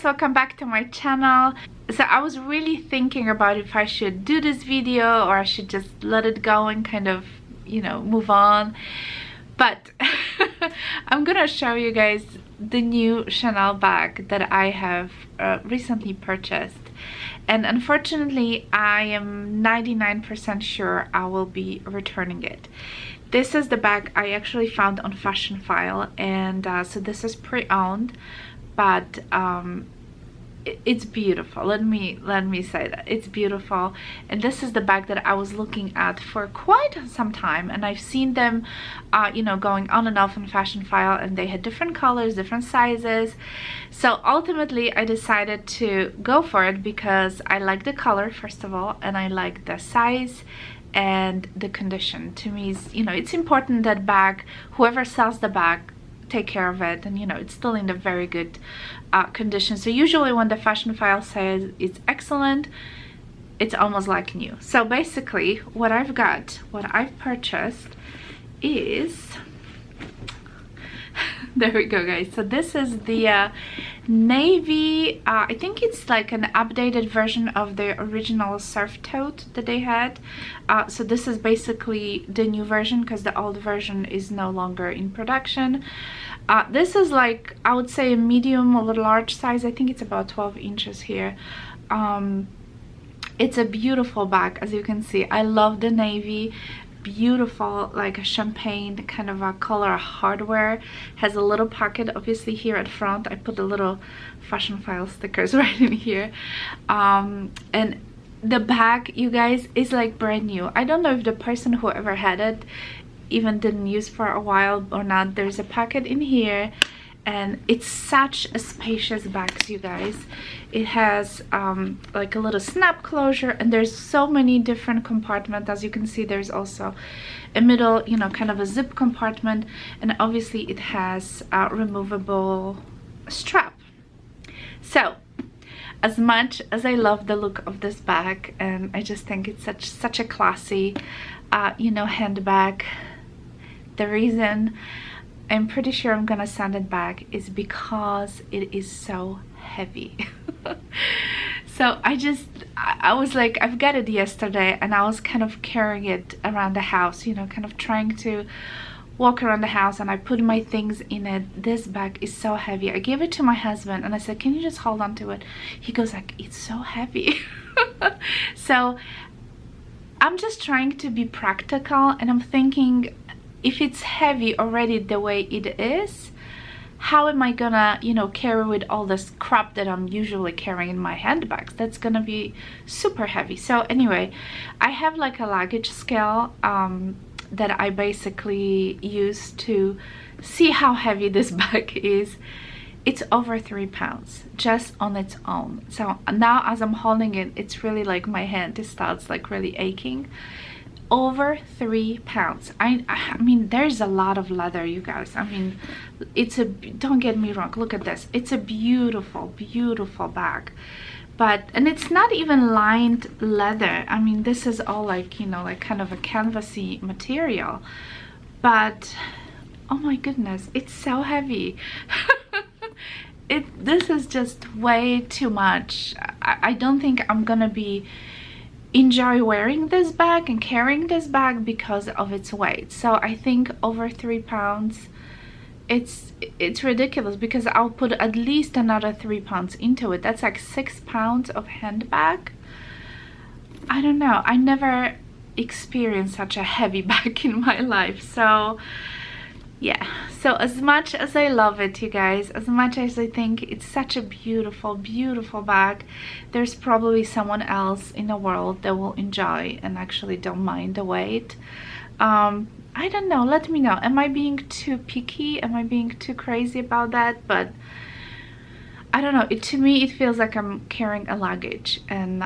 welcome back to my channel. So I was really thinking about if I should do this video or I should just let it go and kind of, you know, move on. But I'm gonna show you guys the new Chanel bag that I have recently purchased. And unfortunately, I am 99% sure I will be returning it. This is the bag I actually found on Fashion File, and so this is pre-owned, but it's beautiful. Let me say that it's beautiful. And this is the bag that I was looking at for quite some time, and I've seen them you know, going on and off on Fashion File, and they had different colors, different sizes. So ultimately I decided to go for it because I like the color, first of all, and I like the size and the condition. To me, is, you know, it's important that bag, whoever sells the bag, take care of it, and you know, it's still in a very good condition. So usually when the Fashion File says it's excellent, it's almost like new. So basically what I've purchased is there we go, guys. So this is the navy, I think it's like an updated version of the original surf tote that they had. So this is basically the new version because the old version is no longer in production. This is like, I would say, a medium or large size. I think it's about 12 inches here. It's a beautiful bag, as you can see. I love the navy. Beautiful, like a champagne kind of a color hardware. Has a little pocket obviously here at front. I put a little Fashion File stickers right in here. And the bag, you guys, is like brand new. I don't know if the person who ever had it even didn't use for a while or not. There's a pocket in here, and it's such a spacious bag, you guys. It has like a little snap closure, and there's so many different compartments. As you can see, there's also a middle, you know, kind of a zip compartment, and obviously it has a removable strap. So as much as I love the look of this bag, and I just think it's such a classy you know, handbag, the reason I'm pretty sure I'm gonna send it back is because it is so heavy. So I was like, I've got it yesterday, and I was kind of carrying it around the house, you know, kind of trying to walk around the house, and I put my things in it. This bag is so heavy. I gave it to my husband and I said, can you just hold on to it? He goes like, it's so heavy. So I'm just trying to be practical, and I'm thinking, if it's heavy already the way it is, how am I gonna, you know, carry with all this crap that I'm usually carrying in my handbags? That's gonna be super heavy. So anyway, I have like a luggage scale that I basically use to see how heavy this bag is. It's over 3 pounds just on its own. So now as I'm holding it, it's really like my hand, it starts like really aching. Over 3 pounds. I mean, there's a lot of leather, you guys. I mean, it's a, don't get me wrong, look at this. It's a beautiful bag. But, and it's not even lined leather. I mean, this is all like, you know, like kind of a canvasy material. But oh my goodness, it's so heavy. This is just way too much. I don't think I'm gonna be enjoy wearing this bag and carrying this bag because of its weight. So I think over 3 pounds, it's ridiculous, because I'll put at least another 3 pounds into it. That's like 6 pounds of handbag. I don't know, I never experienced such a heavy bag in my life. So yeah, so as much as I love it, you guys, as much as I think it's such a beautiful bag, there's probably someone else in the world that will enjoy and actually don't mind the weight. I don't know, let me know. Am I being too picky? Am I being too crazy about that? But I don't know, to me it feels like I'm carrying a luggage. And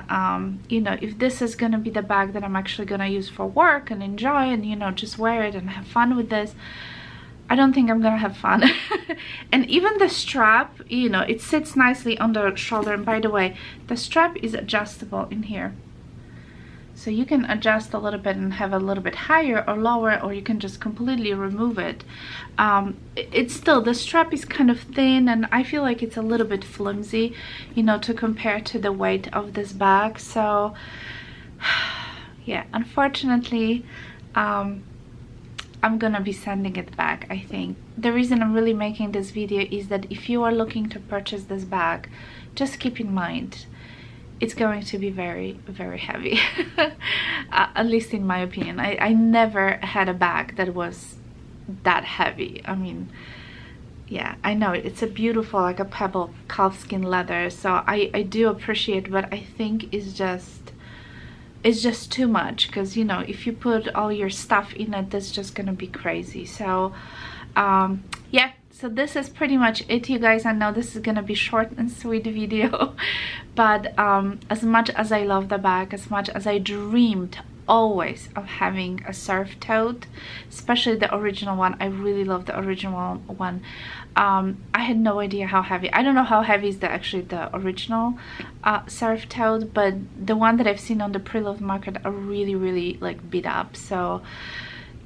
you know, if this is gonna be the bag that I'm actually gonna use for work and enjoy, and you know, just wear it and have fun with this, I don't think I'm gonna have fun. And even the strap, you know, it sits nicely on the shoulder. And by the way, the strap is adjustable in here. So you can adjust a little bit and have a little bit higher or lower, or you can just completely remove it. It's still, the strap is kind of thin, and I feel like it's a little bit flimsy, you know, to compare to the weight of this bag. So yeah, unfortunately, I'm gonna be sending it back, I think. The reason I'm really making this video is that if you are looking to purchase this bag, just keep in mind it's going to be very, very heavy. At least in my opinion. I never had a bag that was that heavy. I mean, yeah, I know it's a beautiful, like a pebble calfskin leather, so I do appreciate, but I think it's just too much, because you know, if you put all your stuff in it, that's just gonna be crazy. So yeah, so this is pretty much it, you guys. I know this is gonna be short and sweet video, but as much as I love the bag, as much as I dreamed always of having a surf tote, especially the original one, I really love the original one. I had no idea how heavy. I don't know how heavy is the original surf tote, but the one that I've seen on the pre-loved market are really like beat up. So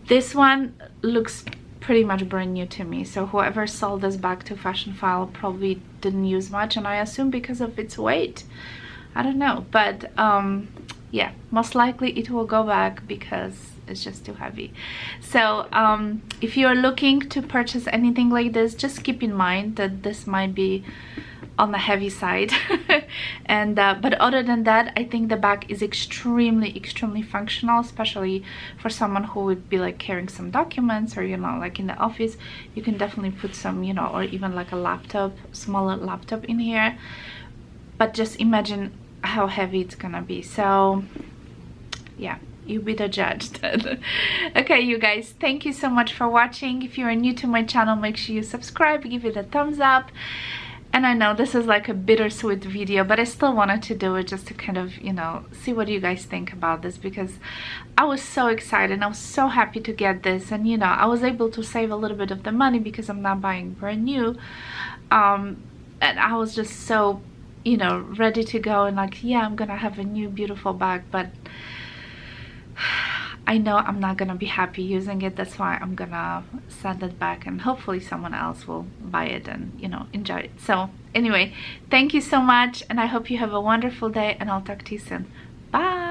this one looks pretty much brand new to me. So whoever sold this bag to Fashionphile probably didn't use much, and I assume because of its weight. I don't know, but yeah, most likely it will go back because it's just too heavy. So if you are looking to purchase anything like this, just keep in mind that this might be on the heavy side. And but other than that, I think the bag is extremely functional, especially for someone who would be like carrying some documents, or you know, like in the office. You can definitely put some, you know, or even like a laptop, smaller laptop in here, but just imagine how heavy it's gonna be. So yeah, you be the judge then. Okay, you guys, thank you so much for watching. If you are new to my channel, make sure you subscribe, give it a thumbs up. And I know this is like a bittersweet video, but I still wanted to do it just to kind of, you know, see what you guys think about this, because I was so excited. I was so happy to get this, and you know, I was able to save a little bit of the money because I'm not buying brand new. And I was just so, you know, ready to go and like, yeah, I'm gonna have a new beautiful bag, but I know I'm not gonna be happy using it. That's why I'm gonna send it back, and hopefully someone else will buy it and, you know, enjoy it. So anyway, thank you so much, and I hope you have a wonderful day, and I'll talk to you soon. Bye.